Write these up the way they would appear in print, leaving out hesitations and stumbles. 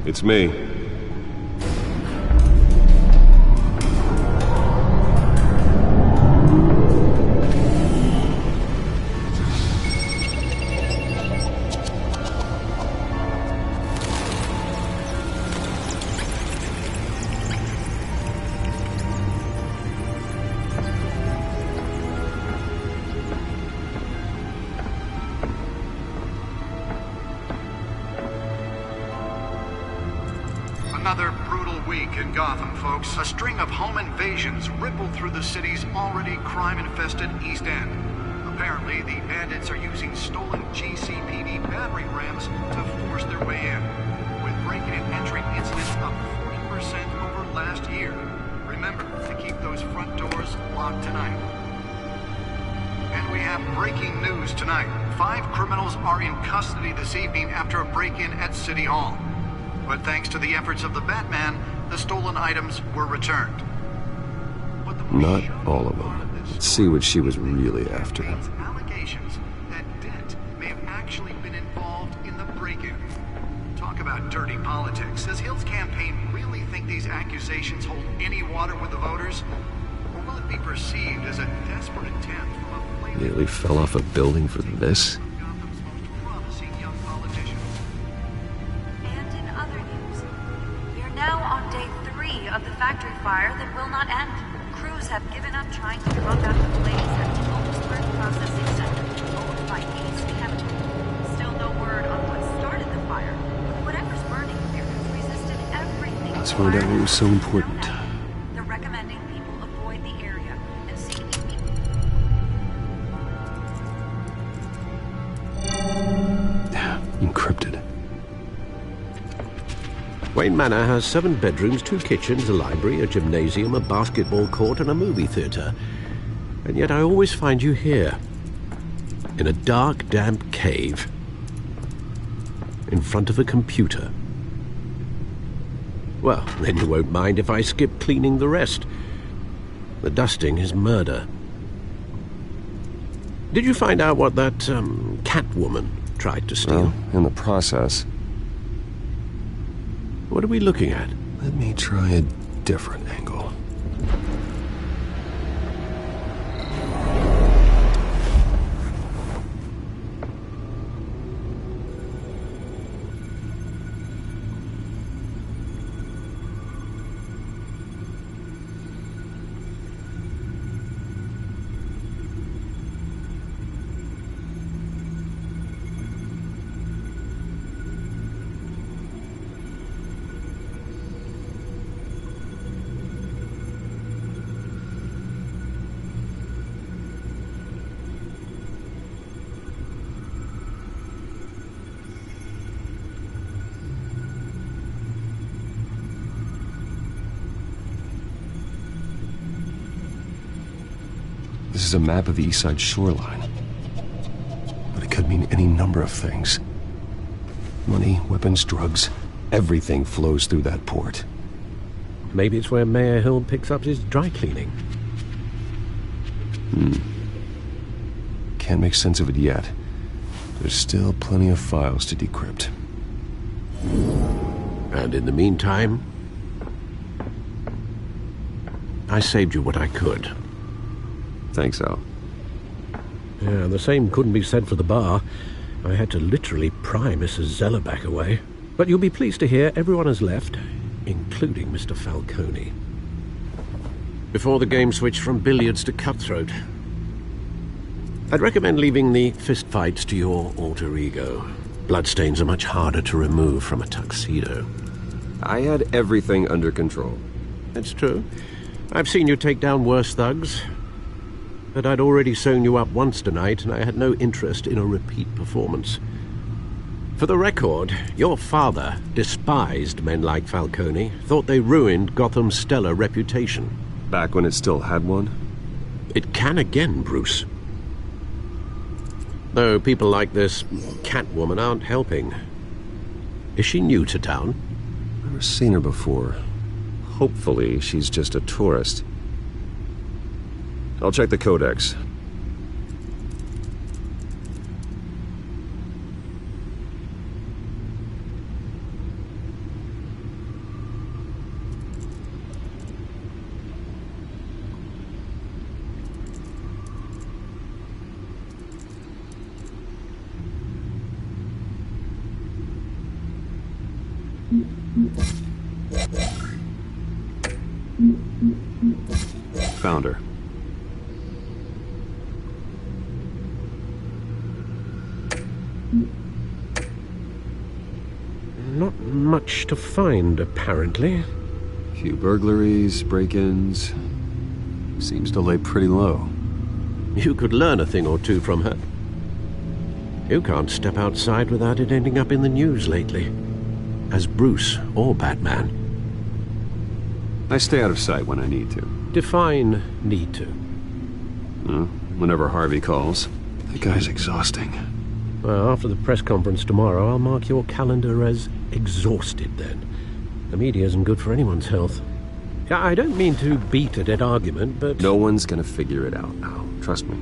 It's me. Another brutal week in Gotham, folks. A string of home invasions rippled through the city's already crime-infested East End. Apparently, the bandits are using stolen GCPD battering rams to force their way in, with break-in and entry incidents up 40% over last year. Remember to keep those front doors locked tonight. And we have breaking news tonight. 5 criminals are in custody this evening after a break-in at City Hall. But thanks to the efforts of the Batman, the stolen items were returned. But the Not all of them. Let's see what she was really after. Allegations that Dent may have actually been involved in the break-in. Talk about dirty politics. Does Hill's campaign really think these accusations hold any water with the voters? Or will it be perceived as a desperate attempt from a flaming... Nearly fell off a building for this? Gotham's most promising young politician? And in other news, we are now on day 3 of the factory fire that will not end. Crews have given up trying to put out the blaze at the Oldsburg Processing Center, owned by Ace Chemical. Still no word on what started the fire, but whatever's burning here has resisted everything. Let's find out what was so important. They're recommending people avoid the area and seek immediate... Encrypted. Wayne Manor has 7 bedrooms, 2 kitchens, a library, a gymnasium, a basketball court, and a movie theatre. And yet I always find you here, in a dark, damp cave, in front of a computer. Well, then you won't mind if I skip cleaning the rest. The dusting is murder. Did you find out what that, Catwoman tried to steal? Well, in the process. What are we looking at? Let me try a different angle. This is a map of the East Side shoreline. But it could mean any number of things. Money, weapons, drugs, everything flows through that port. Maybe it's where Mayor Hill picks up his dry cleaning. Can't make sense of it yet. There's still plenty of files to decrypt. And in the meantime, I saved you what I could. Thanks, Al. Yeah, the same couldn't be said for the bar. I had to literally pry Mrs. Zellerback away. But you'll be pleased to hear everyone has left, including Mr. Falcone. Before the game switched from billiards to cutthroat. I'd recommend leaving the fistfights to your alter ego. Bloodstains are much harder to remove from a tuxedo. I had everything under control. That's true. I've seen you take down worse thugs. But I'd already sewn you up once tonight, and I had no interest in a repeat performance. For the record, your father despised men like Falcone, thought they ruined Gotham's stellar reputation. Back when it still had one? It can again, Bruce. Though people like this Catwoman aren't helping. Is she new to town? Never seen her before. Hopefully, she's just a tourist. I'll check the codex. Found her. Not much to find, apparently. Few burglaries, break-ins. Seems to lay pretty low. You could learn a thing or two from her. You can't step outside without it ending up in the news lately. As Bruce or Batman. I stay out of sight when I need to. Define need to. Whenever Harvey calls. The guy's exhausting. Well, after the press conference tomorrow, I'll mark your calendar as exhausted then. The media isn't good for anyone's health. I don't mean to beat a dead argument, but... No one's gonna figure it out now. Trust me.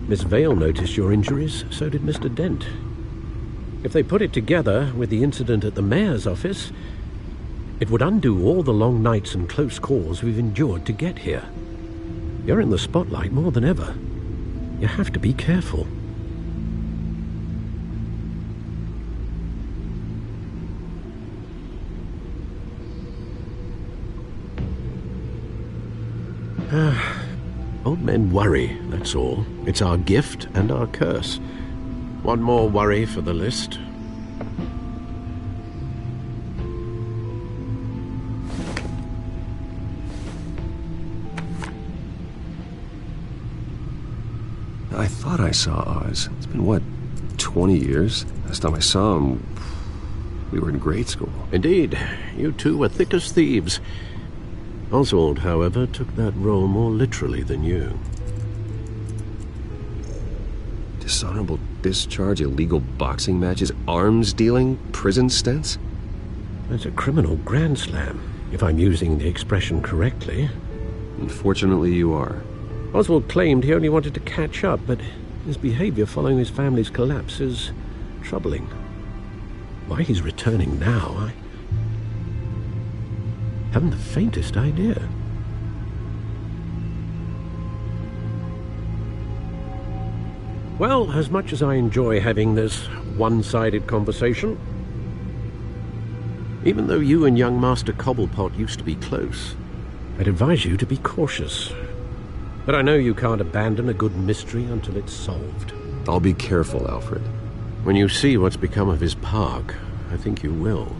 Miss Vale noticed your injuries, so did Mr. Dent. If they put it together with the incident at the mayor's office, it would undo all the long nights and close calls we've endured to get here. You're in the spotlight more than ever. You have to be careful. Old men worry, that's all. It's our gift and our curse. One more worry for the list. I thought I saw Oz. It's been, what, 20 years? Last time I saw him, we were in grade school. Indeed, you two were thick as thieves. Oswald, however, took that role more literally than you. Dishonorable discharge, illegal boxing matches, arms dealing, prison stints? That's a criminal grand slam, if I'm using the expression correctly. Unfortunately, you are. Oswald claimed he only wanted to catch up, but his behavior following his family's collapse is troubling. Why he's returning now, I haven't the faintest idea. Well, as much as I enjoy having this one-sided conversation, even though you and young Master Cobblepot used to be close, I'd advise you to be cautious. But I know you can't abandon a good mystery until it's solved. I'll be careful, Alfred. When you see what's become of his park, I think you will.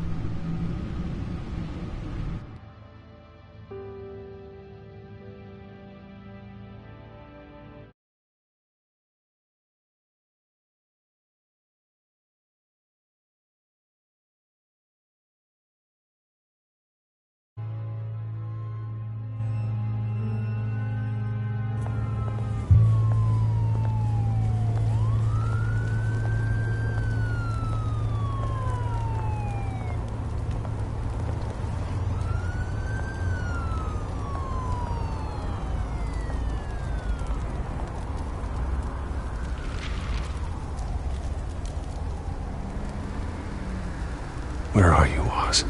Where are you, Oz?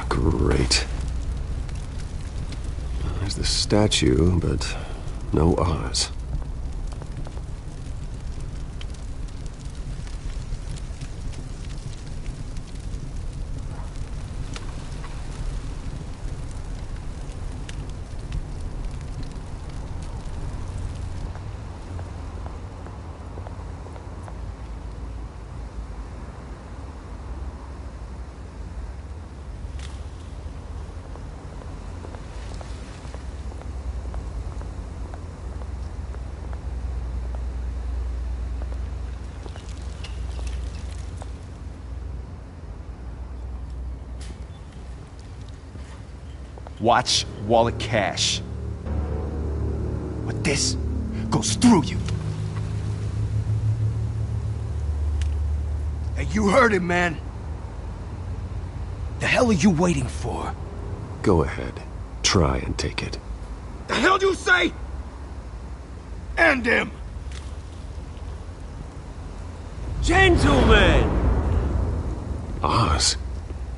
Great. There's the statue, but no Oz. Watch Wallet Cash. but this goes through you. Hey, you heard him, man. The hell are you waiting for? Go ahead. Try and take it. The hell do you say? End him! Gentlemen! Oz.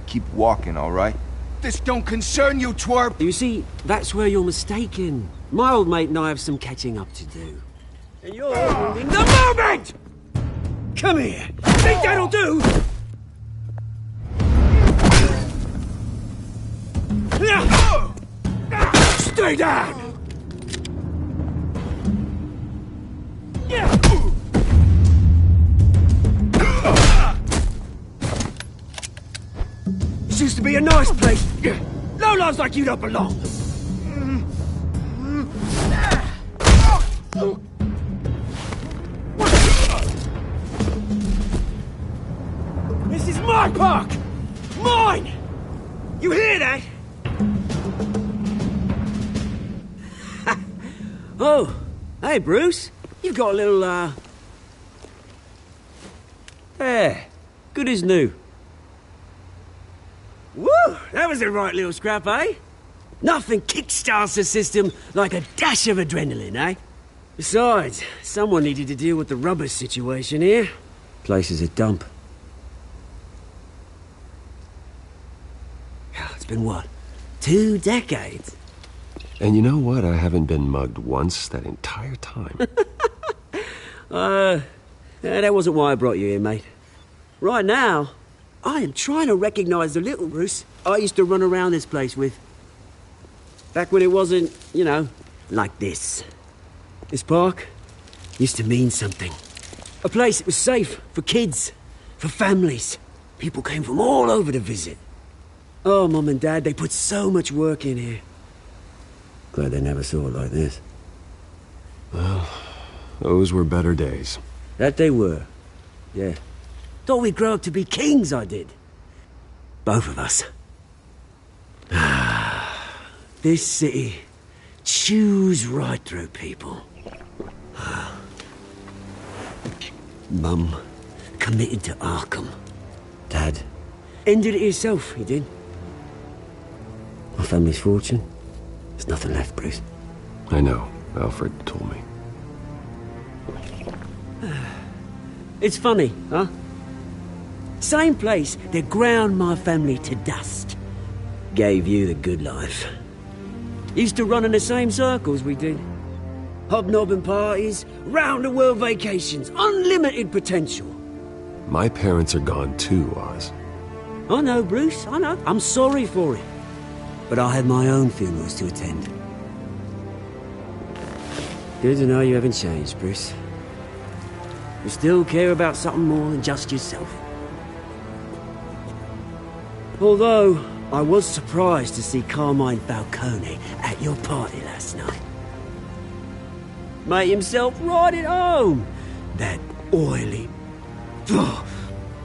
Keep walking, all right? This don't concern you, twerp! You see, that's where you're mistaken. My old mate and I have some catching up to do. And you're ruining the moment! Come here! Think that'll do? Stay down! This used to be a nice place. Lowlifes like you don't belong. This is my park! Mine! You hear that? Oh, hey, Bruce. You've got a little, There. Good as new. Woo! That was a right little scrap, eh? Nothing kickstarts the system like a dash of adrenaline, eh? Besides, someone needed to deal with the rubbish situation here. Place is a dump. It's been what? 2 decades? And you know what? I haven't been mugged once that entire time. That wasn't why I brought you here, mate. Right now, I am trying to recognize the little Bruce I used to run around this place with. Back when it wasn't, you know, like this. This park used to mean something. A place that was safe for kids, for families. People came from all over to visit. Oh, Mum and Dad, they put so much work in here. Glad they never saw it like this. Well, those were better days. That they were. Yeah. Thought we'd grow up to be kings, I did. Both of us. This city chews right through people. Mum committed to Arkham. Dad ended it himself, he did. My family's fortune. There's nothing left, Bruce. I know. Alfred told me. It's funny, huh? Same place that ground my family to dust. Gave you the good life. Used to run in the same circles we did. Hobnobbing parties, round-the-world vacations, unlimited potential. My parents are gone too, Oz. I know, Bruce, I know. I'm sorry for it. But I had my own funerals to attend. Good to know you haven't changed, Bruce. You still care about something more than just yourself. Although, I was surprised to see Carmine Falcone at your party last night. Made himself right at home. That oily... Oh,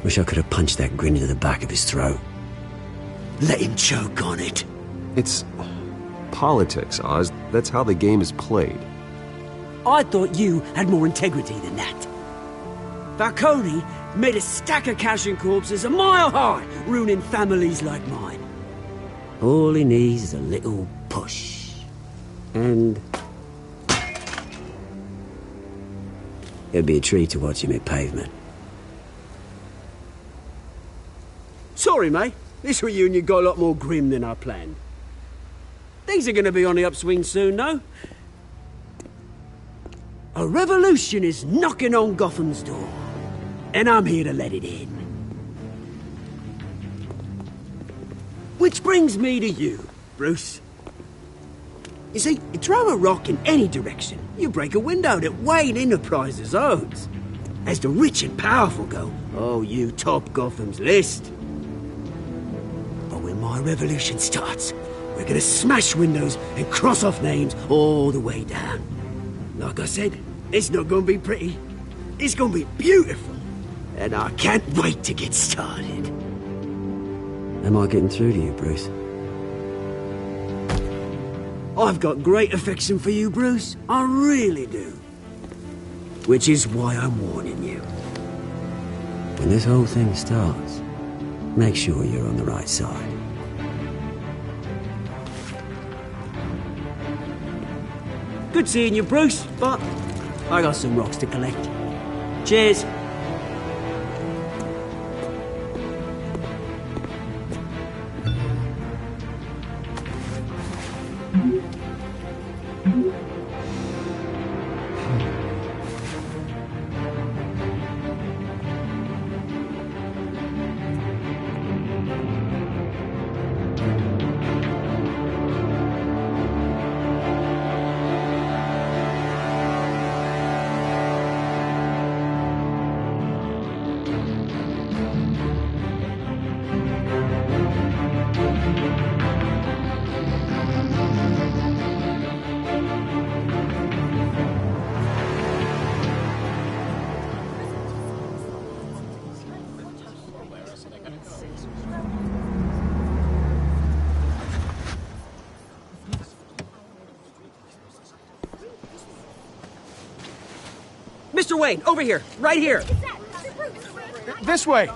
wish I could have punched that grin into the back of his throat. Let him choke on it. It's politics, Oz. That's how the game is played. I thought you had more integrity than that. Falcone made a stack of cash and corpses a mile high, ruining families like mine. All he needs is a little push. And... it'd be a treat to watch him hit pavement. Sorry, mate. This reunion got a lot more grim than I planned. Things are gonna be on the upswing soon, though. A revolution is knocking on Gotham's door. And I'm here to let it in. Which brings me to you, Bruce. You see, you throw a rock in any direction, you break a window that Wayne Enterprises owns. As the rich and powerful go, oh, you top Gotham's list. But when my revolution starts, we're gonna smash windows and cross off names all the way down. Like I said, it's not gonna be pretty. It's gonna be beautiful. And I can't wait to get started. Am I getting through to you, Bruce? I've got great affection for you, Bruce. I really do. Which is why I'm warning you. When this whole thing starts, make sure you're on the right side. Good seeing you, Bruce, but I got some rocks to collect. Cheers. Mr. Wayne, over here, right here. This way.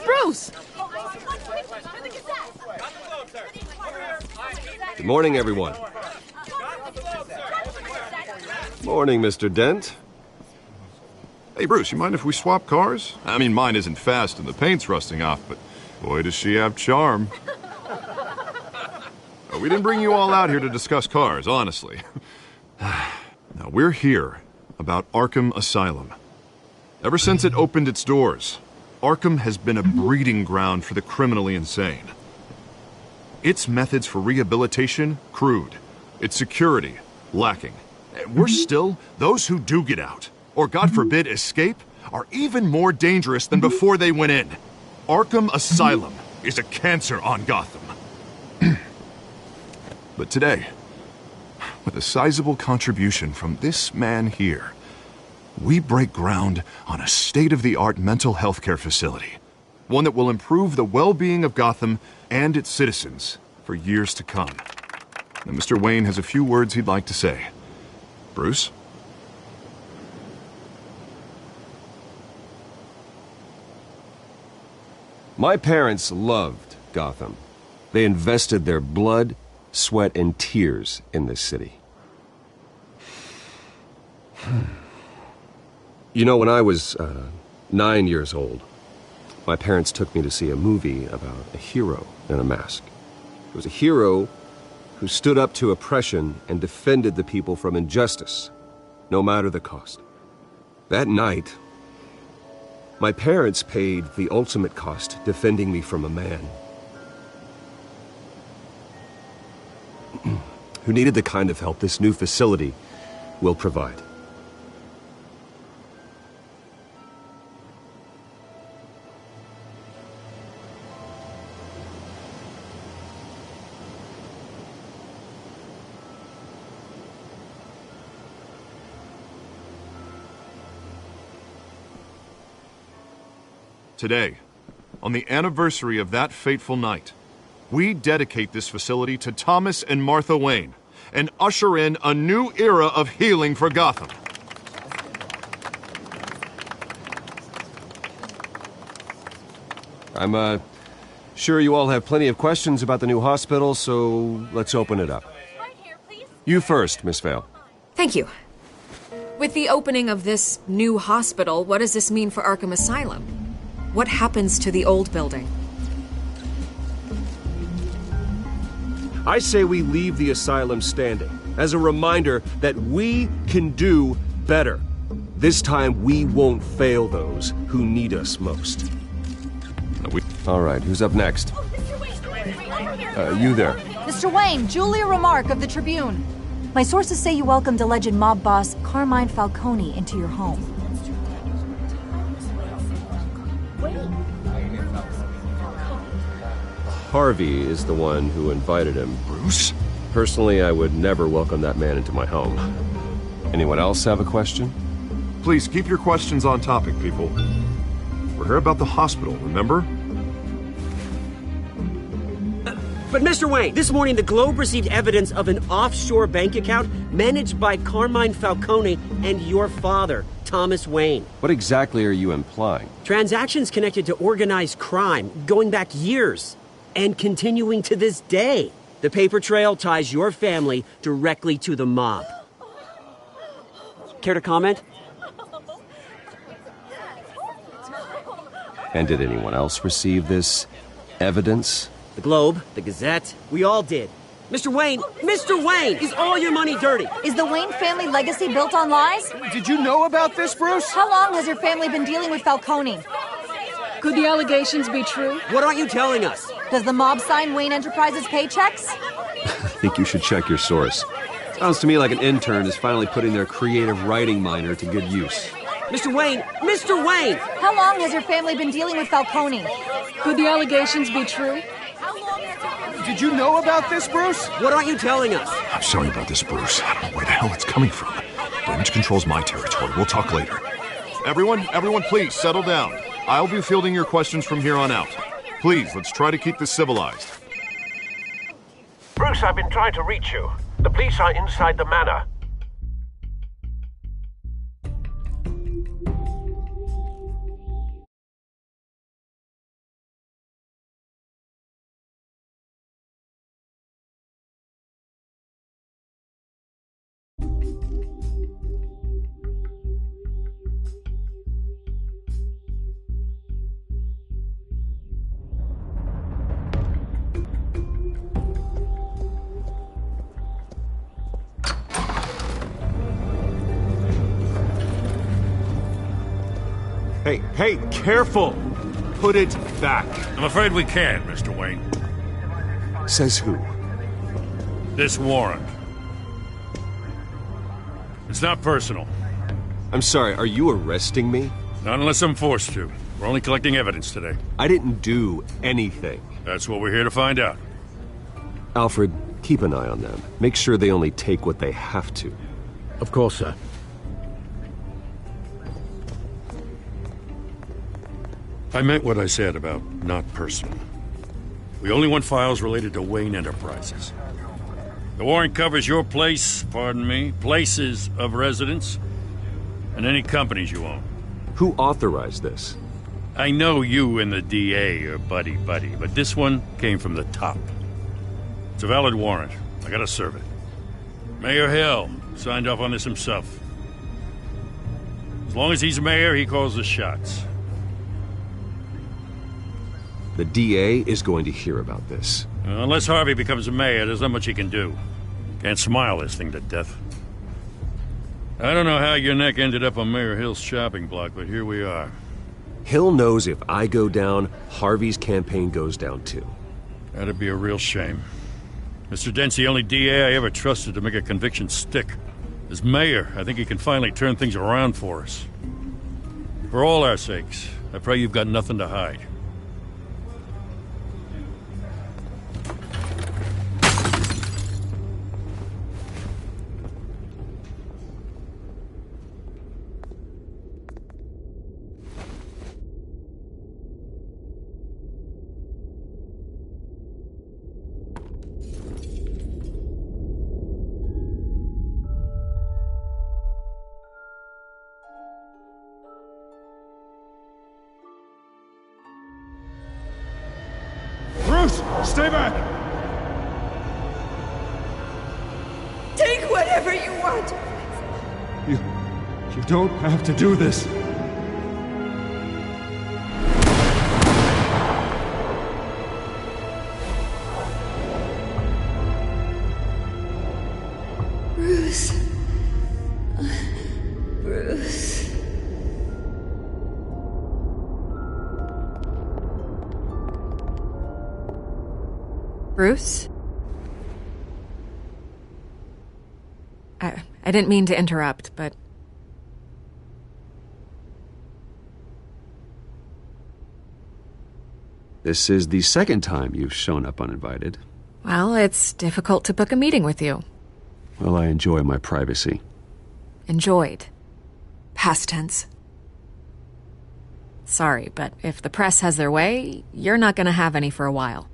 Bruce! Good morning, everyone. Morning, Mr. Dent. Hey, Bruce, you mind if we swap cars? I mean, mine isn't fast and the paint's rusting off, but boy, does she have charm. We didn't bring you all out here to discuss cars, honestly. Now, we're here about Arkham Asylum. Ever since it opened its doors, Arkham has been a breeding ground for the criminally insane. Its methods for rehabilitation, crude. Its security, lacking. Worse still, those who do get out, or God forbid escape, are even more dangerous than before they went in. Arkham Asylum is a cancer on Gotham. But today, with a sizable contribution from this man here, we break ground on a state-of-the-art mental health care facility. One that will improve the well-being of Gotham and its citizens for years to come. Now, Mr. Wayne has a few words he'd like to say. Bruce? My parents loved Gotham. They invested their blood, sweat, and tears in this city. You know, when I was 9 years old, my parents took me to see a movie about a hero in a mask. It was a hero who stood up to oppression and defended the people from injustice, no matter the cost. That night, my parents paid the ultimate cost defending me from a man who needed the kind of help this new facility will provide. Today, on the anniversary of that fateful night, we dedicate this facility to Thomas and Martha Wayne and usher in a new era of healing for Gotham. I'm sure you all have plenty of questions about the new hospital, so let's open it up. You first, Miss Vale. Thank you. With the opening of this new hospital, what does this mean for Arkham Asylum? What happens to the old building? I say we leave the asylum standing as a reminder that we can do better. This time we won't fail those who need us most. All right, who's up next? You there. Mr. Wayne, Julia Remark of the Tribune. My sources say you welcomed alleged mob boss Carmine Falcone into your home. Harvey is the one who invited him. Bruce? Personally, I would never welcome that man into my home. Anyone else have a question? Please keep your questions on topic, people. We're here about the hospital, remember? But Mr. Wayne, this morning the Globe received evidence of an offshore bank account managed by Carmine Falcone and your father, Thomas Wayne. What exactly are you implying? Transactions connected to organized crime going back years and continuing to this day. The paper trail ties your family directly to the mob. Care to comment? And did anyone else receive this evidence? The Globe, the Gazette, we all did. Mr. Wayne, is all your money dirty? Is the Wayne family legacy built on lies? Did you know about this, Bruce? How long has your family been dealing with Falcone? Could the allegations be true? What aren't you telling us? Does the mob sign Wayne Enterprises paychecks? I think you should check your source. Sounds to me like an intern is finally putting their creative writing minor to good use. Mr. Wayne! How long has your family been dealing with Falcone? Could the allegations be true? Did you know about this, Bruce? What aren't you telling us? I'm sorry about this, Bruce. I don't know where the hell it's coming from. Damage control's my territory. We'll talk later. Everyone, please, settle down. I'll be fielding your questions from here on out. Please, let's try to keep this civilized. Bruce, I've been trying to reach you. The police are inside the manor. Hey, careful! Put it back. I'm afraid we can't, Mr. Wayne. Says who? This warrant. It's not personal. I'm sorry, are you arresting me? Not unless I'm forced to. We're only collecting evidence today. I didn't do anything. That's what we're here to find out. Alfred, keep an eye on them. Make sure they only take what they have to. Of course, sir. I meant what I said about not personal. We only want files related to Wayne Enterprises. The warrant covers your places of residence, and any companies you own. Who authorized this? I know you and the DA are buddy-buddy, but this one came from the top. It's a valid warrant. I gotta serve it. Mayor Hill signed off on this himself. As long as he's mayor, he calls the shots. The DA is going to hear about this. Unless Harvey becomes a mayor, there's not much he can do. Can't smile this thing to death. I don't know how your neck ended up on Mayor Hill's shopping block, but here we are. Hill knows if I go down, Harvey's campaign goes down too. That'd be a real shame. Mr. Dent's the only DA I ever trusted to make a conviction stick. As mayor, I think he can finally turn things around for us. For all our sakes, I pray you've got nothing to hide. Stay back! Take whatever you want! You don't have to do this. Bruce. Bruce. Bruce? I didn't mean to interrupt, but... This is the second time you've shown up uninvited. Well, it's difficult to book a meeting with you. Well, I enjoy my privacy. Enjoyed. Past tense. Sorry, but if the press has their way, you're not gonna have any for a while.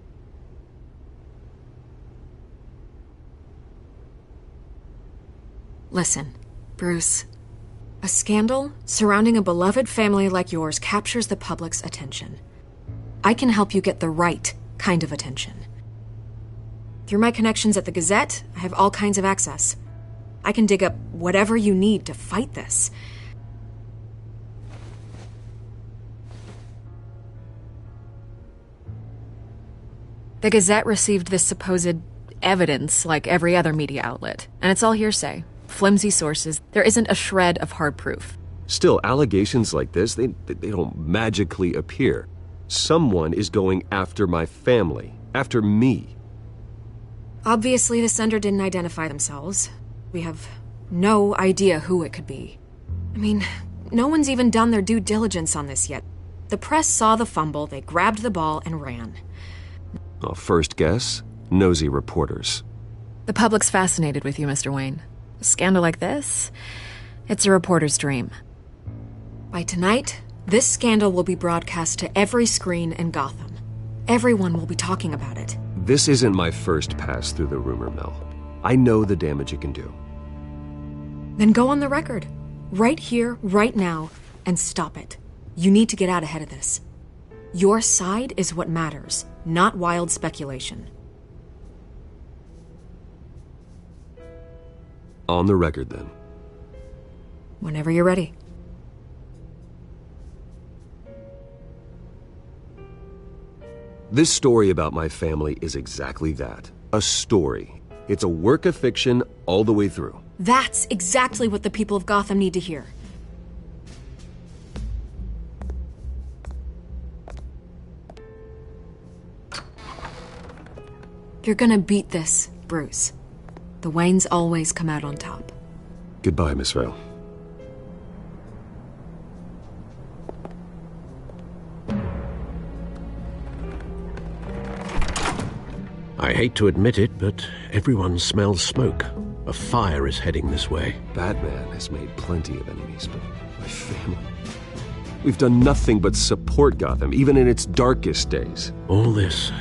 Listen, Bruce. A scandal surrounding a beloved family like yours captures the public's attention. I can help you get the right kind of attention. Through my connections at the Gazette, I have all kinds of access. I can dig up whatever you need to fight this. The Gazette received this supposed evidence like every other media outlet, and it's all hearsay. Flimsy sources. There isn't a shred of hard proof. Still, allegations like this, they don't magically appear. Someone is going after my family, after me. Obviously, the sender didn't identify themselves. We have no idea who it could be. I mean, no one's even done their due diligence on this yet. The press saw the fumble, they grabbed the ball and ran. Well, first guess, nosy reporters. The public's fascinated with you, Mr. Wayne. A scandal like this, it's a reporter's dream. By tonight, this scandal will be broadcast to every screen in Gotham. Everyone will be talking about it. This isn't my first pass through the rumor mill. I know the damage it can do. Then go on the record. Right here, right now, and stop it. You need to get out ahead of this. Your side is what matters, not wild speculation. On the record, then. Whenever you're ready. This story about my family is exactly that. A story. It's a work of fiction all the way through. That's exactly what the people of Gotham need to hear. You're gonna beat this, Bruce. The Waynes always come out on top. Goodbye, Miss Vale. I hate to admit it, but everyone smells smoke. A fire is heading this way. Batman has made plenty of enemies, but my family... We've done nothing but support Gotham, even in its darkest days. All this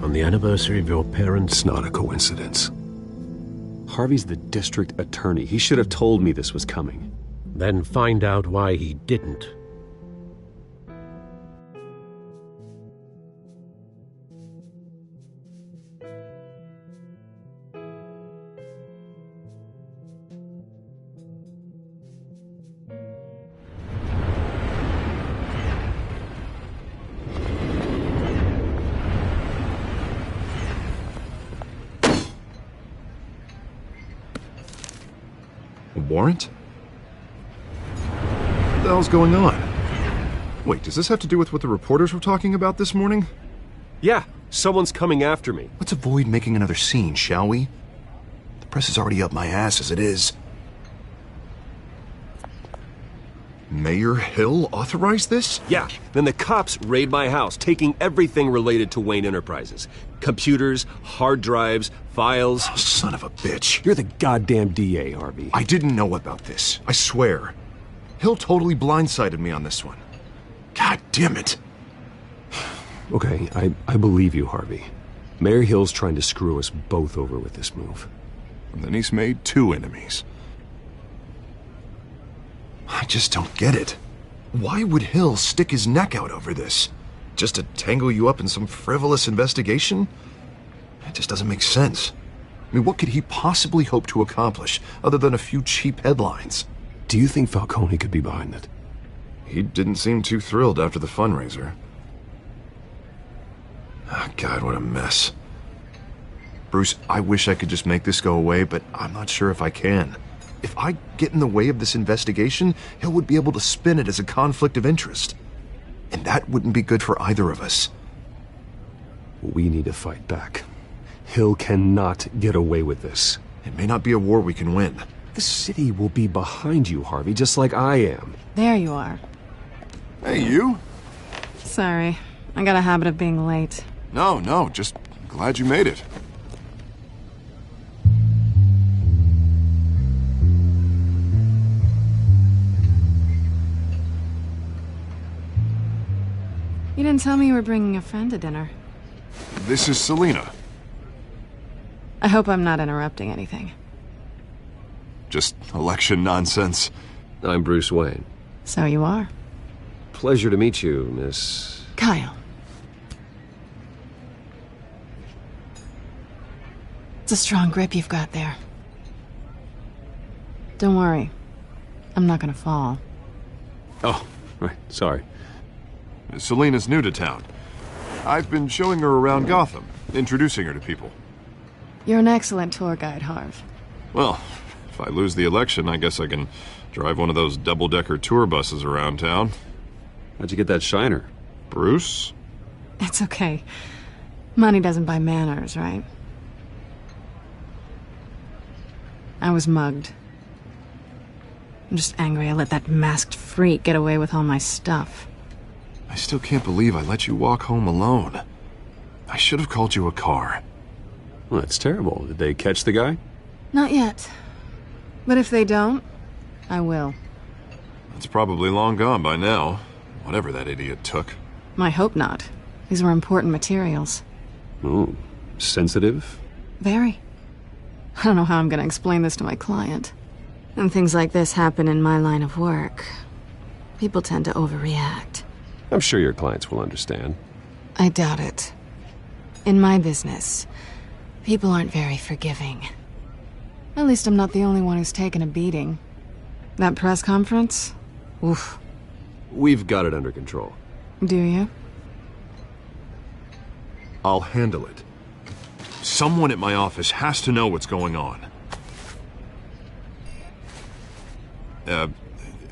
on the anniversary of your parents'... It's not a coincidence. Harvey's the district attorney. He should have told me this was coming. Then find out why he didn't. Warrant? What the hell's going on? Wait, does this have to do with what the reporters were talking about this morning? Yeah, someone's coming after me. Let's avoid making another scene, shall we? The press is already up my ass as it is. Mayor Hill authorized this? Yeah, then the cops raid my house, taking everything related to Wayne Enterprises. Computers, hard drives, files. Oh, son of a bitch. You're the goddamn DA, Harvey. I didn't know about this. I swear. Hill totally blindsided me on this one. God damn it. Okay, I believe you, Harvey. Mayor Hill's trying to screw us both over with this move. And then he's made two enemies. I just don't get it. Why would Hill stick his neck out over this? Just to tangle you up in some frivolous investigation? It just doesn't make sense. I mean, what could he possibly hope to accomplish other than a few cheap headlines? Do you think Falcone could be behind it? He didn't seem too thrilled after the fundraiser. Oh, God, what a mess. Bruce, I wish I could just make this go away, but I'm not sure if I can. If I get in the way of this investigation, Hill would be able to spin it as a conflict of interest. And that wouldn't be good for either of us. We need to fight back. Hill cannot get away with this. It may not be a war we can win. The city will be behind you, Harvey, just like I am. There you are. Hey, you? Sorry. I got a habit of being late. No, just glad you made it. You didn't tell me you were bringing a friend to dinner. This is Selina. I hope I'm not interrupting anything. Just election nonsense. I'm Bruce Wayne. So you are. Pleasure to meet you, Miss... Kyle. It's a strong grip you've got there. Don't worry. I'm not gonna fall. Oh, right. Sorry. Selena's new to town. I've been showing her around Gotham, introducing her to people. You're an excellent tour guide, Harv. Well, if I lose the election, I guess I can drive one of those double-decker tour buses around town. How'd you get that shiner? Bruce? It's okay. Money doesn't buy manners, right? I was mugged. I'm just angry I let that masked freak get away with all my stuff. I still can't believe I let you walk home alone. I should have called you a car. Well, that's terrible. Did they catch the guy? Not yet. But if they don't, I will. It's probably long gone by now. Whatever that idiot took. I hope not. These were important materials. Ooh, sensitive? Very. I don't know how I'm gonna explain this to my client. And things like this happen in my line of work. People tend to overreact. I'm sure your clients will understand. I doubt it. In my business, people aren't very forgiving. At least I'm not the only one who's taken a beating. That press conference? Oof. We've got it under control. Do you? I'll handle it. Someone at my office has to know what's going on.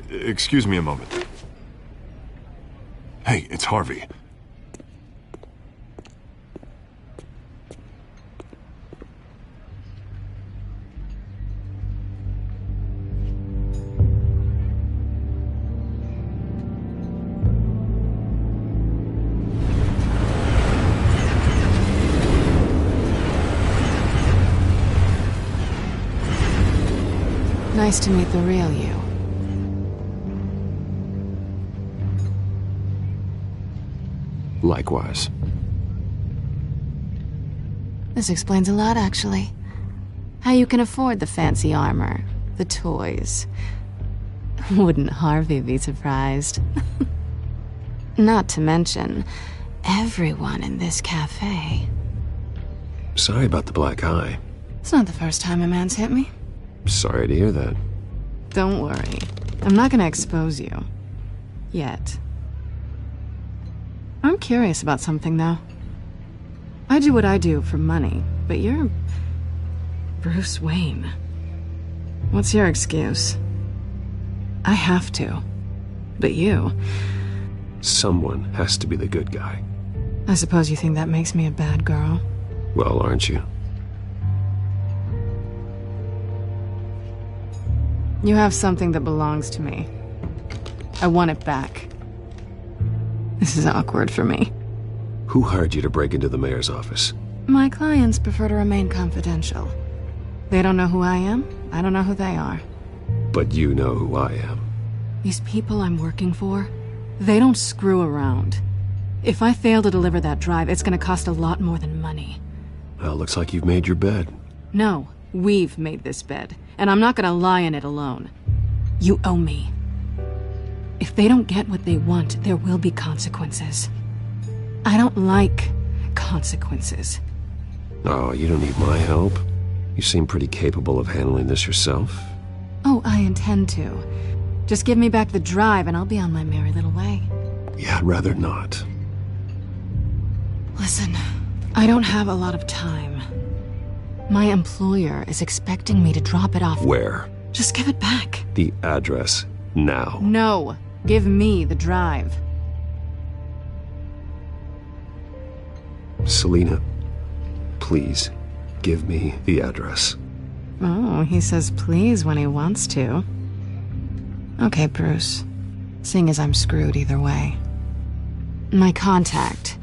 Excuse me a moment. Hey, it's Harvey. Nice to meet the real you. Likewise. This explains a lot, actually. How you can afford the fancy armor, the toys. Wouldn't Harvey be surprised? Not to mention, everyone in this cafe. Sorry about the black eye. It's not the first time a man's hit me. Sorry to hear that. Don't worry. I'm not gonna expose you. Yet. I'm curious about something, though. I do what I do for money, but you're... Bruce Wayne. What's your excuse? I have to. But you... Someone has to be the good guy. I suppose you think that makes me a bad girl? Well, aren't you? You have something that belongs to me. I want it back. This is awkward for me. Who hired you to break into the mayor's office? My clients prefer to remain confidential. They don't know who I am. I don't know who they are. But you know who I am. These people I'm working for, they don't screw around. If I fail to deliver that drive, it's gonna cost a lot more than money. Well, looks like you've made your bed. No, we've made this bed, and I'm not gonna lie in it alone. You owe me. If they don't get what they want, there will be consequences. I don't like consequences. Oh, you don't need my help. You seem pretty capable of handling this yourself. Oh, I intend to. Just give me back the drive and I'll be on my merry little way. Yeah, I'd rather not. Listen, I don't have a lot of time. My employer is expecting me to drop it off. Where? Just give it back. The address, now. No, give me the drive. Selina, please, give me the address. Oh, he says please when he wants to. Okay, Bruce. Seeing as I'm screwed either way. My contact,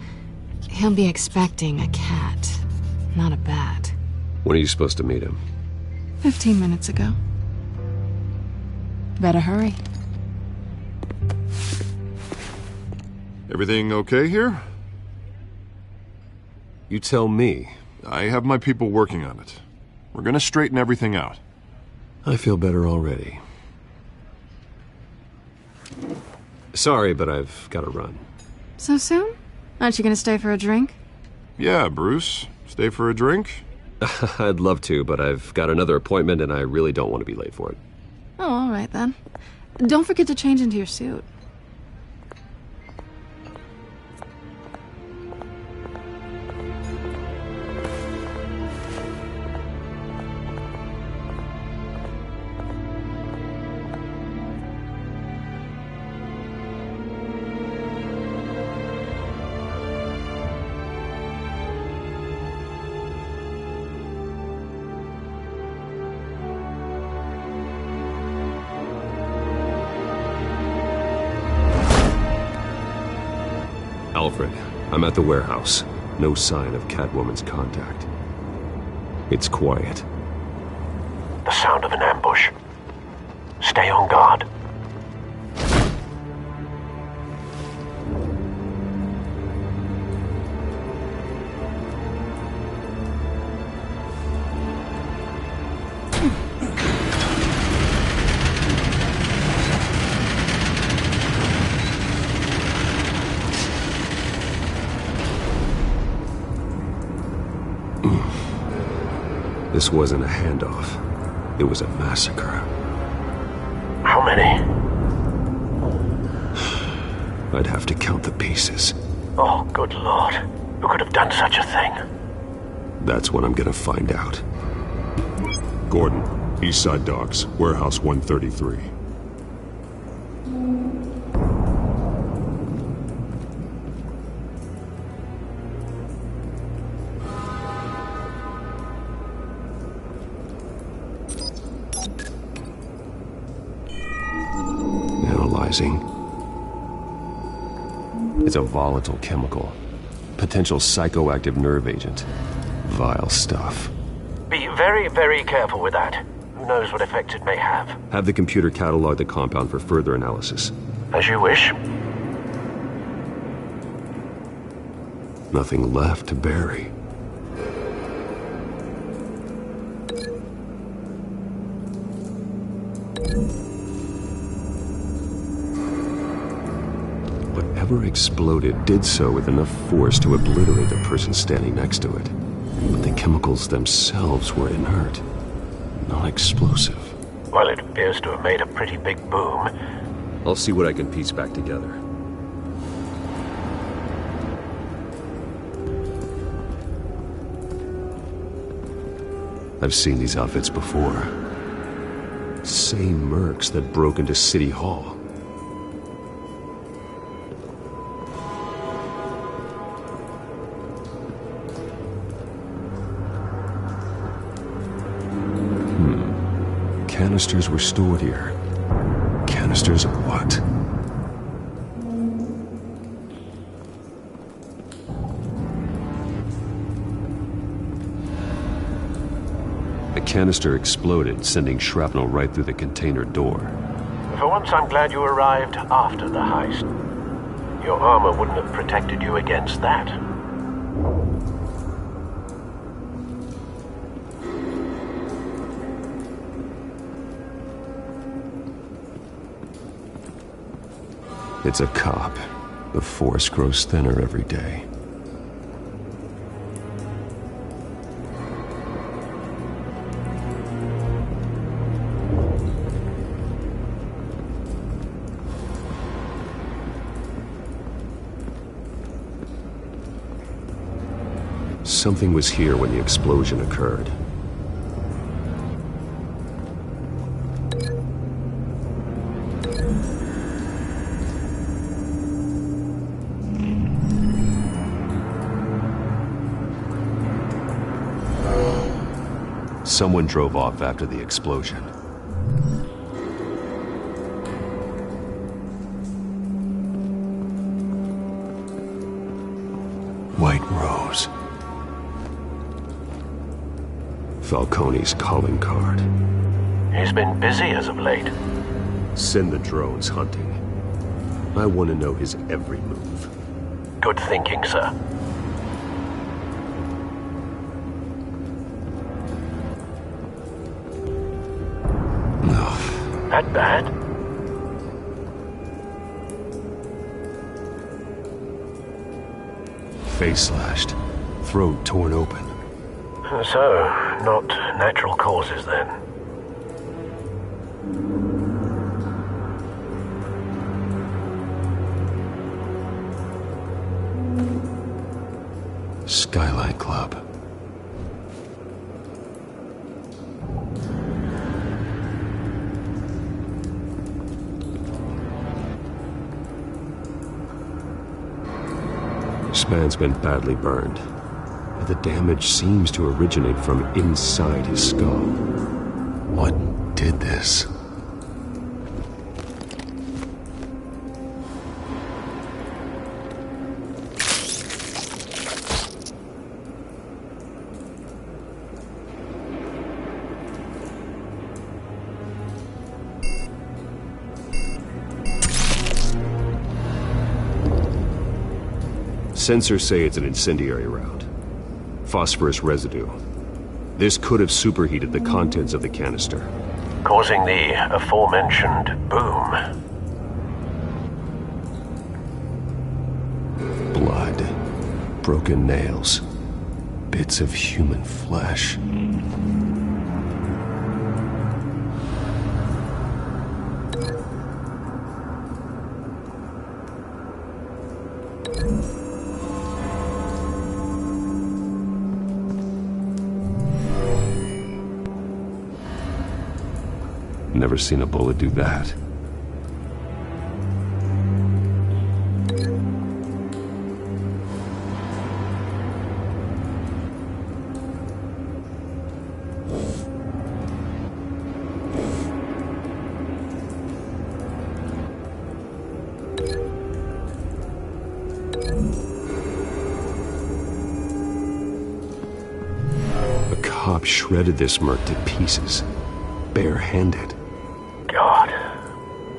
he'll be expecting a cat, not a bat. When are you supposed to meet him? 15 minutes ago. Better hurry. Everything okay here? You tell me. I have my people working on it. We're gonna straighten everything out. I feel better already. Sorry, but I've got to run. So soon? Aren't you gonna stay for a drink? Yeah, Bruce. Stay for a drink? I'd love to, but I've got another appointment and I really don't want to be late for it. Oh, all right then. Don't forget to change into your suit. Alfred, I'm at the warehouse. No sign of Catwoman's contact. It's quiet. The sound of an ambush. Stay on guard. This wasn't a handoff. It was a massacre. How many? I'd have to count the pieces. Oh, good Lord. Who could have done such a thing? That's what I'm gonna find out. Gordon, Eastside Docks, Warehouse 133. Analyzing. It's a volatile chemical. Potential psychoactive nerve agent. Vile stuff. Be very, very careful with that. Who knows what effects it may have. Have the computer catalog the compound for further analysis. As you wish. Nothing left to bury. Whatever exploded did so with enough force to obliterate the person standing next to it. But the chemicals themselves were inert, not explosive. Well, it appears to have made a pretty big boom. I'll see what I can piece back together. I've seen these outfits before. Same mercs that broke into City Hall. Canisters were stored here. Canisters of what? The canister exploded, sending shrapnel right through the container door. For once, I'm glad you arrived after the heist. Your armor wouldn't have protected you against that. It's a cop. The force grows thinner every day. Something was here when the explosion occurred. Someone drove off after the explosion. White Rose. Falcone's calling card. He's been busy as of late. Send the drones hunting. I want to know his every move. Good thinking, sir. That bad? Face slashed. Throat torn open. So, not natural causes then. Skylight Club. This man's been badly burned. The damage seems to originate from inside his skull. What did this? Sensors say it's an incendiary round. Phosphorus residue. This could have superheated the contents of the canister, causing the aforementioned boom. Blood, broken nails, bits of human flesh. Never seen a bullet do that. A cop shredded this merc to pieces, barehanded. God,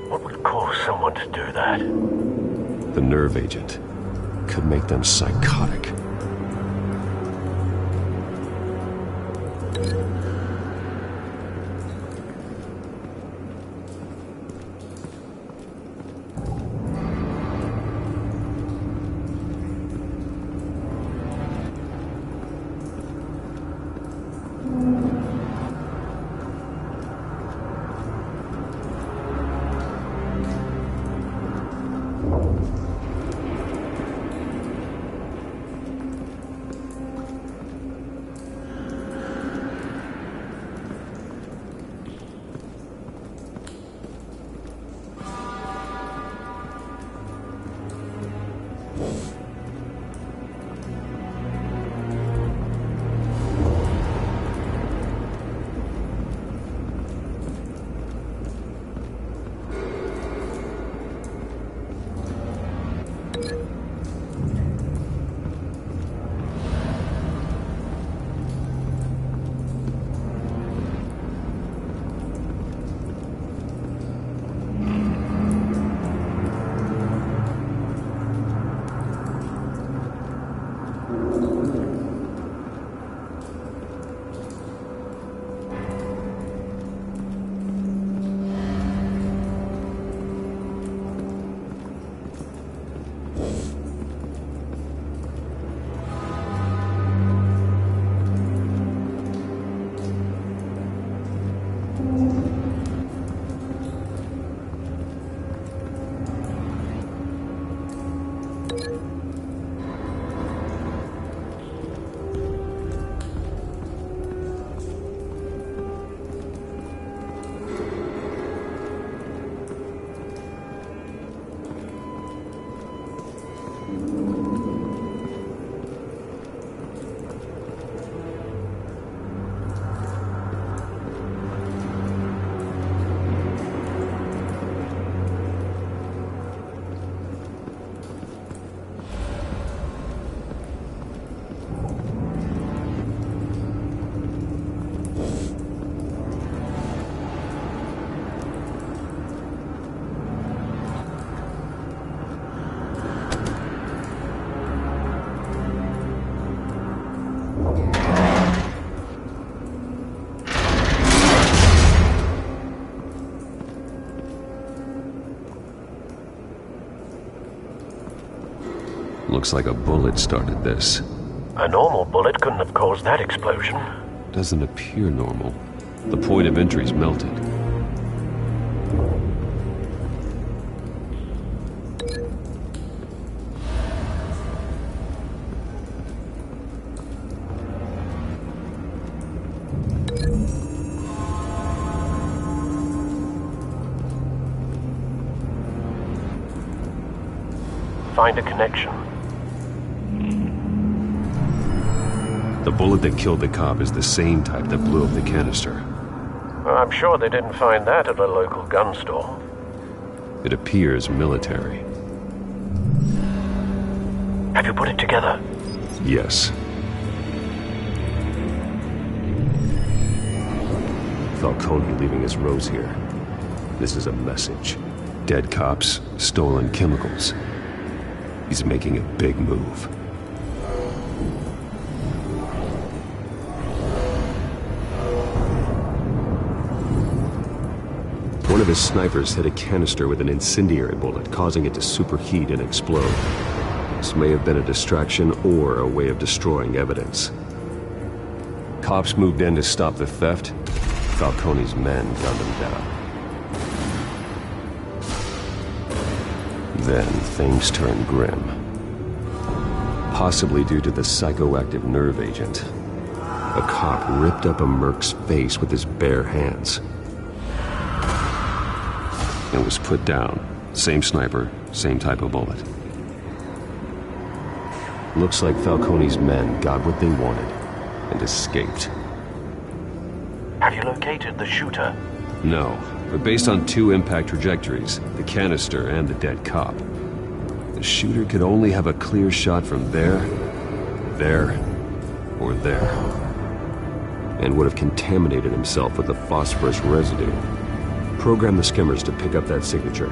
what would cause someone to do that? The nerve agent could make them psychotic. Looks like a bullet started this. A normal bullet couldn't have caused that explosion. Doesn't appear normal. The point of entry's melted. Find a connection. The bullet that killed the cop is the same type that blew up the canister. I'm sure they didn't find that at a local gun store. It appears military. Have you put it together? Yes. Falcone leaving his rose here. This is a message. Dead cops, stolen chemicals. He's making a big move. One of his snipers hit a canister with an incendiary bullet, causing it to superheat and explode. This may have been a distraction or a way of destroying evidence. Cops moved in to stop the theft. Falcone's men gunned him down. Then things turned grim. Possibly due to the psychoactive nerve agent. A cop ripped up a merc's face with his bare hands. It was put down. Same sniper, same type of bullet. Looks like Falcone's men got what they wanted and escaped. Have you located the shooter? No, but based on two impact trajectories, the canister and the dead cop, the shooter could only have a clear shot from there, or there, and would have contaminated himself with the phosphorus residue. Program the skimmers to pick up that signature.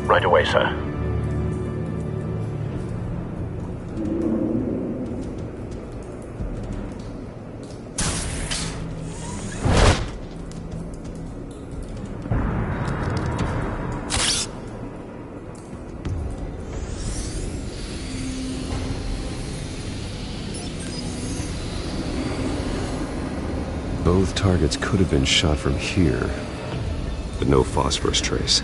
Right away, sir. Both targets could have been shot from here, but no phosphorus trace.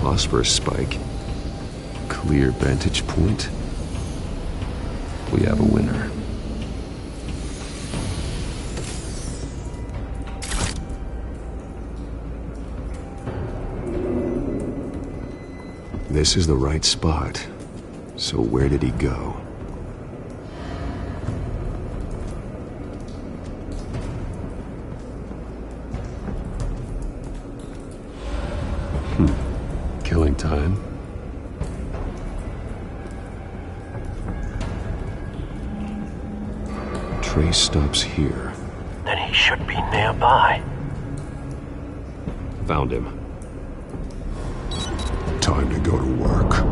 Phosphorus spike. Clear vantage point. We have a winner. This is the right spot. So where did he go? Killing time. Trace stops here. Then he should be nearby. Found him. Time to go to work.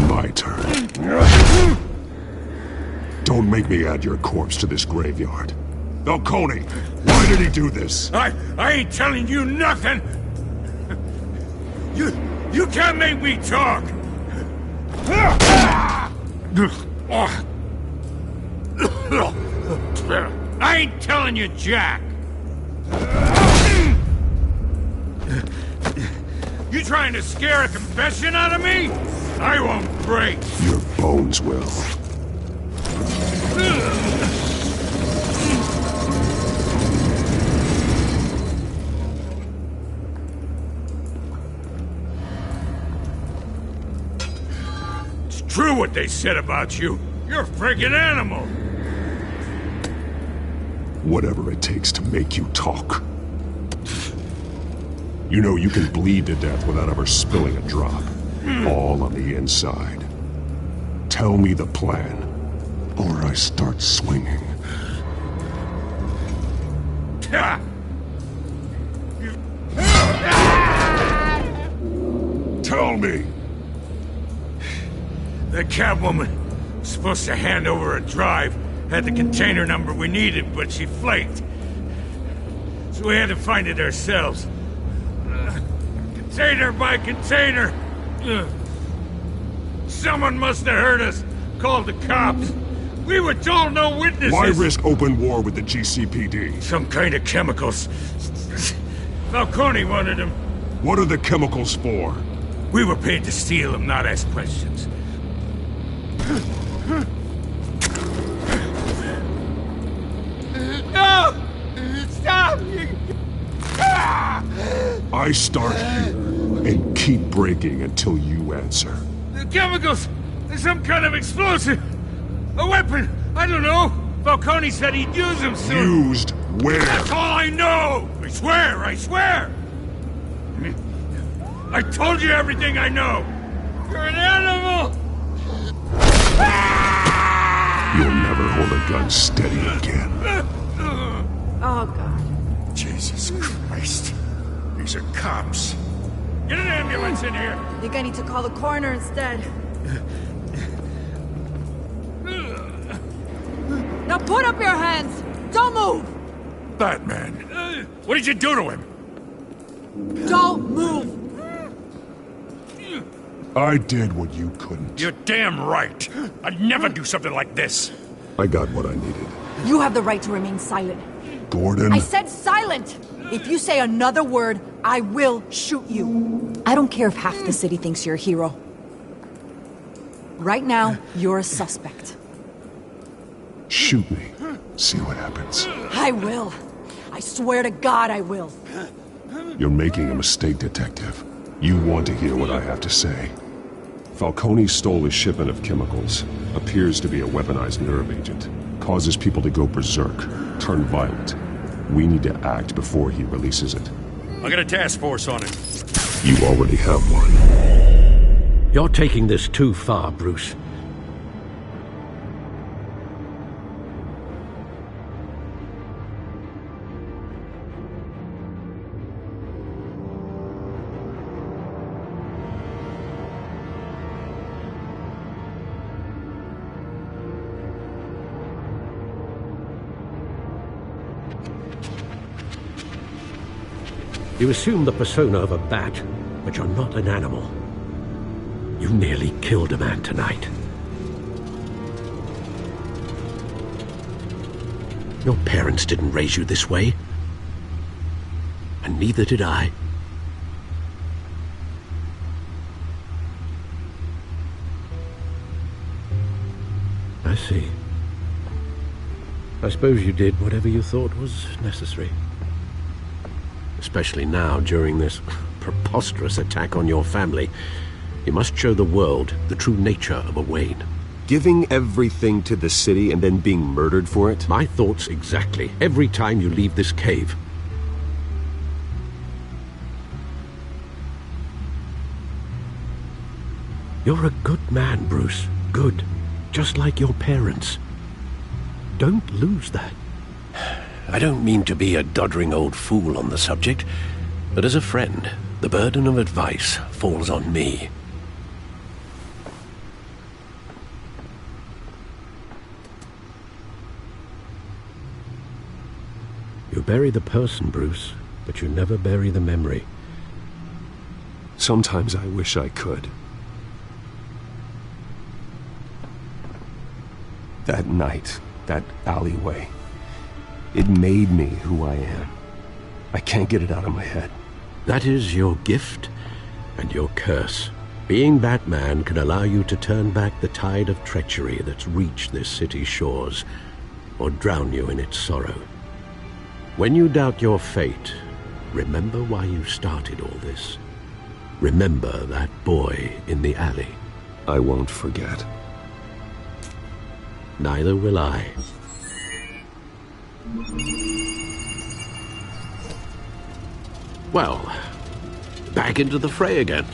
My turn. Don't make me add your corpse to this graveyard. Falcone, why did he do this? I ain't telling you nothing! You can't make me talk! I ain't telling you, Jack! You trying to scare a confession out of me? I won't break! Your bones will. It's true what they said about you. You're a friggin' animal! Whatever it takes to make you talk. You know you can bleed to death without ever spilling a drop. All on the inside. Tell me the plan, or I start swinging. Tell me! The Catwoman was supposed to hand over a drive, had the container number we needed, but she flaked. So we had to find it ourselves. Container by container. Someone must have heard us, called the cops. We were told no witnesses. Why risk open war with the GCPD? Some kind of chemicals. Falcone wanted them. What are the chemicals for? We were paid to steal them, not ask questions. No! Stop! I start here and keep breaking until you answer. The chemicals! There's some kind of explosive! A weapon! I don't know! Falcone said he'd use them soon! Used where? That's all I know! I swear! I swear! I told you everything I know! You're an animal! You'll never hold a gun steady again. Oh, God. Jesus Christ. These are cops. Get an ambulance in here! I think I need to call the coroner instead. Now put up your hands! Don't move! Batman. What did you do to him? Don't move! I did what you couldn't. You're damn right. I'd never do something like this. I got what I needed. You have the right to remain silent. Gordon? I said silent! If you say another word, I will shoot you. I don't care if half the city thinks you're a hero. Right now, you're a suspect. Shoot me. See what happens. I will. I swear to God I will. You're making a mistake, Detective. You want to hear what I have to say. Falcone stole a shipment of chemicals. Appears to be a weaponized nerve agent. Causes people to go berserk, turn violent. We need to act before he releases it. I got a task force on it. You already have one. You're taking this too far, Bruce. You assume the persona of a bat, but you're not an animal. You nearly killed a man tonight. Your parents didn't raise you this way. And neither did I. I see. I suppose you did whatever you thought was necessary. Especially now, during this preposterous attack on your family. You must show the world the true nature of a Wayne. Giving everything to the city and then being murdered for it? My thoughts exactly. Every time you leave this cave. You're a good man, Bruce. Good. Just like your parents. Don't lose that. I don't mean to be a doddering old fool on the subject, but as a friend, the burden of advice falls on me. You bury the person, Bruce, but you never bury the memory. Sometimes I wish I could. That night, that alleyway, it made me who I am. I can't get it out of my head. That is your gift and your curse. Being Batman can allow you to turn back the tide of treachery that's reached this city's shores, or drown you in its sorrow. When you doubt your fate, remember why you started all this. Remember that boy in the alley. I won't forget. Neither will I. Well, back into the fray again.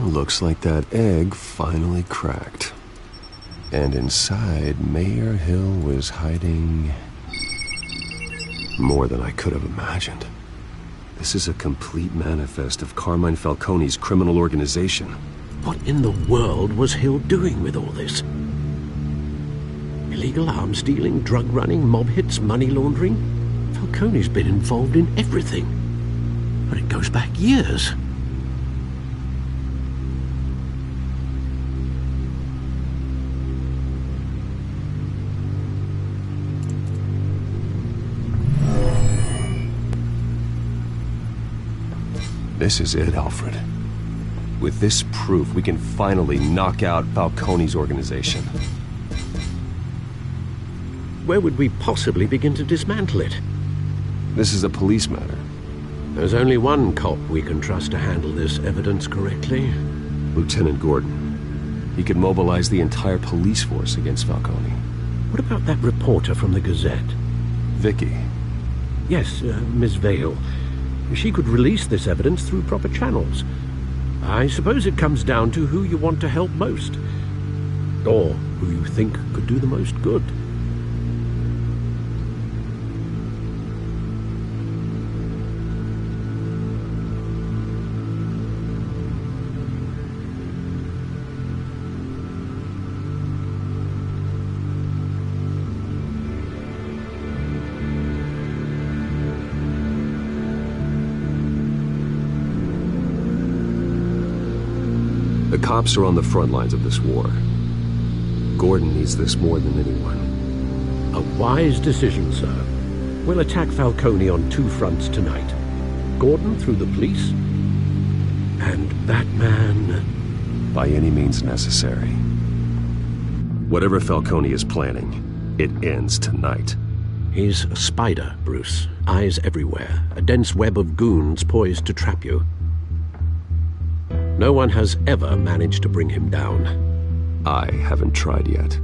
Looks like that egg finally cracked. And inside, Mayor Hill was hiding more than I could have imagined. This is a complete manifest of Carmine Falcone's criminal organization. What in the world was Hill doing with all this? Illegal arms dealing, drug running, mob hits, money laundering? Falcone's been involved in everything. But it goes back years. This is it, Alfred. With this proof, we can finally knock out Falcone's organization. Where would we possibly begin to dismantle it? This is a police matter. There's only one cop we can trust to handle this evidence correctly. Lieutenant Gordon. He could mobilize the entire police force against Falcone. What about that reporter from the Gazette? Vicky. Yes, Miss Vale. She could release this evidence through proper channels. I suppose it comes down to who you want to help most. Or who you think could do the most good. The cops are on the front lines of this war. Gordon needs this more than anyone. A wise decision, sir. We'll attack Falcone on two fronts tonight. Gordon through the police, and Batman... by any means necessary. Whatever Falcone is planning, it ends tonight. He's a spider, Bruce. Eyes everywhere. A dense web of goons poised to trap you. No one has ever managed to bring him down. I haven't tried yet.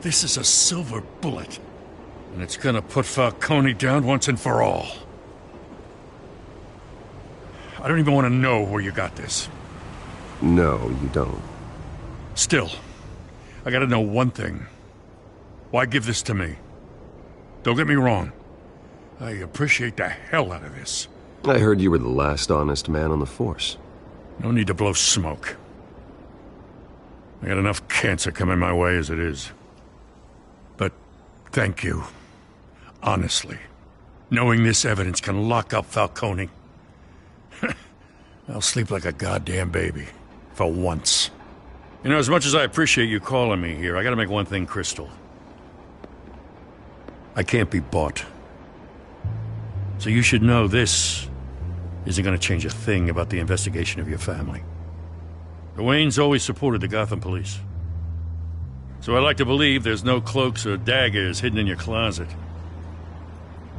This is a silver bullet. And it's gonna put Falcone down once and for all. I don't even want to know where you got this. No, you don't. Still, I gotta know one thing. Why give this to me? Don't get me wrong. I appreciate the hell out of this. I heard you were the last honest man on the force. No need to blow smoke. I got enough cancer coming my way as it is. But thank you. Honestly. Knowing this evidence can lock up Falcone. I'll sleep like a goddamn baby. For once. You know, as much as I appreciate you calling me here, I gotta make one thing crystal. I can't be bought. So you should know this isn't gonna change a thing about the investigation of your family. The Waynes always supported the Gotham police. So I like to believe there's no cloaks or daggers hidden in your closet.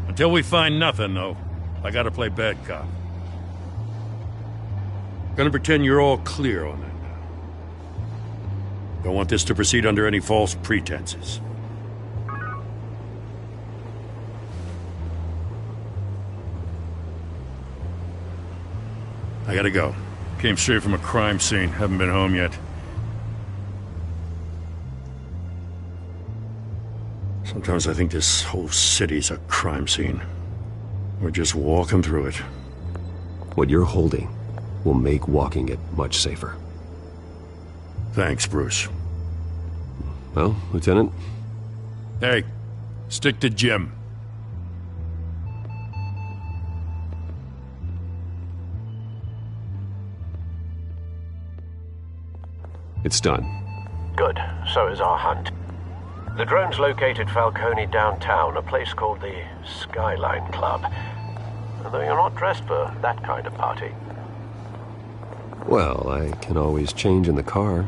Until we find nothing, though, I gotta play bad cop. Gonna pretend you're all clear on that now. Don't want this to proceed under any false pretenses. I gotta go. Came straight from a crime scene. Haven't been home yet. Sometimes I think this whole city's a crime scene. We're just walking through it. What you're holding will make walking it much safer. Thanks, Bruce. Well, Lieutenant? Hey, stick to Jim. It's done. Good. So is our hunt. The drone's located Falcone downtown, a place called the Skyline Club. Although you're not dressed for that kind of party. Well, I can always change in the car.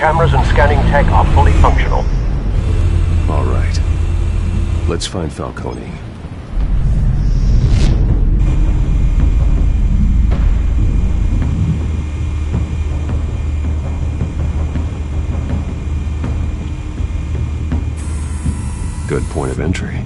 Cameras and scanning tech are fully functional. All right. Let's find Falcone. Good point of entry.